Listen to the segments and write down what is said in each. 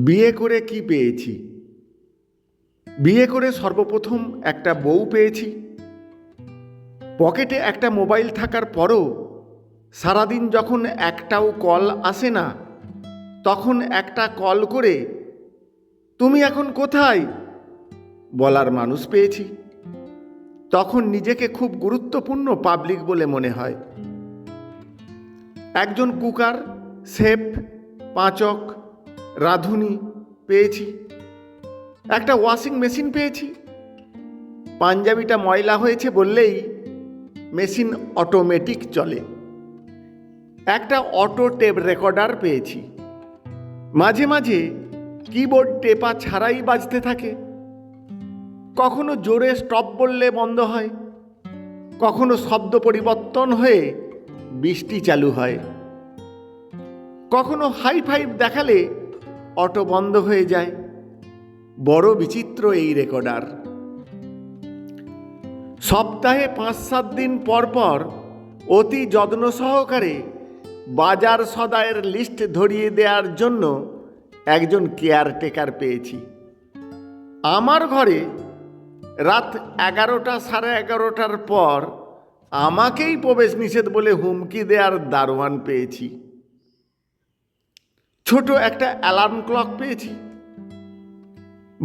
বিয়ে করে কি পেয়েছি? বিয়ে করে সর্বপ্রথম একটা বউ পেয়েছি। পকেটে একটা মোবাইল থাকার পরও সারাদিন যখন একটাও কল আসে না, তখন একটা কল করে তুমি এখন কোথায় বলার মানুষ পেয়েছি। তখন নিজেকে খুব গুরুত্বপূর্ণ পাবলিক বলে মনে হয়। একজন কুকার, শেফ, পাঁচক, রাঁধুনি পেয়েছি। একটা ওয়াশিং মেশিন পেয়েছি। পাঞ্জাবিটা ময়লা হয়েছে বললেই মেশিন অটোমেটিক চলে। একটা অটো টেপ রেকর্ডার পেয়েছি। মাঝে মাঝে কিবোর্ড টেপা ছাড়াই বাজতে থাকে। কখনো জোরে স্টপ বললে বন্ধ হয়, কখনো শব্দ পরিবর্তন হয়ে বৃষ্টি চালু হয়, কখনো হাই ফাইভ দেখালে অটো বন্ধ হয়ে যায়। বড় বিচিত্র এই রেকর্ডার। সপ্তাহে 5-7 দিন পর পর অতি যত্ন সহকারে বাজার সদাইয়ের লিস্ট ধরিয়ে দেওয়ার জন্য একজন কেয়ারটেকার পেয়েছি। আমার ঘরে রাত 11টা, 11:30টার পর আমাকেই প্রবেশ নিষেধ বলে হুমকি দেওয়ার দারোয়ান পেয়েছি। ছোট একটা অ্যালার্ম ক্লক পেয়েছি।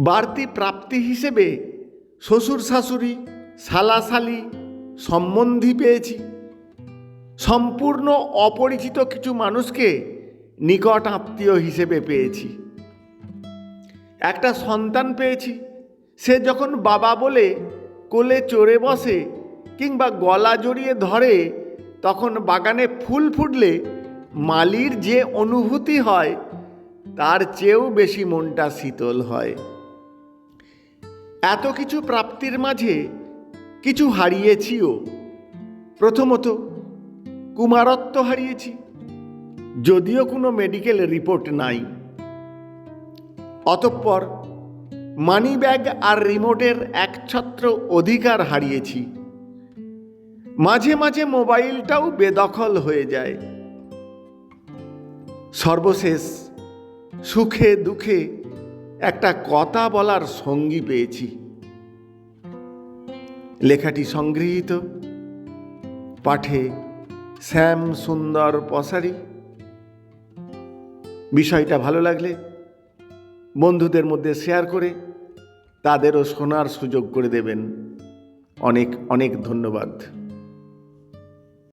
বাড়তি প্রাপ্তি হিসেবে শ্বশুর শাশুড়ি, শালাশালি, সম্বন্ধী পেয়েছি। সম্পূর্ণ অপরিচিত কিছু মানুষকে নিকট আত্মীয় হিসেবে পেয়েছি। একটা সন্তান পেয়েছি। সে যখন বাবা বলে কোলে চড়ে বসে কিংবা গলা জড়িয়ে ধরে, তখন বাগানে ফুল ফুটলে মালির যে অনুভূতি হয় তার চেয়েও বেশি মনটা শীতল হয়। এত কিছু প্রাপ্তির মাঝে কিছু হারিয়েছিও। প্রথমত কুমারত্ব হারিয়েছি, যদিও কোনো মেডিকেল রিপোর্ট নাই। অতঃপর মানি ব্যাগ আর রিমোটের একছত্র অধিকার হারিয়েছি। মাঝে মাঝে মোবাইলটাও বেদখল হয়ে যায়। সর্বশেষ সুখে দুঃখে একটা কথা বলার সঙ্গী পেয়েছি। লেখাটি সংগৃহীত পাঠে শ্যাম সুন্দর পসারি। বিষয়টা ভালো লাগলে বন্ধুদের মধ্যে শেয়ার করে তাদেরও শোনার সুযোগ করে দেবেন। অনেক অনেক ধন্যবাদ।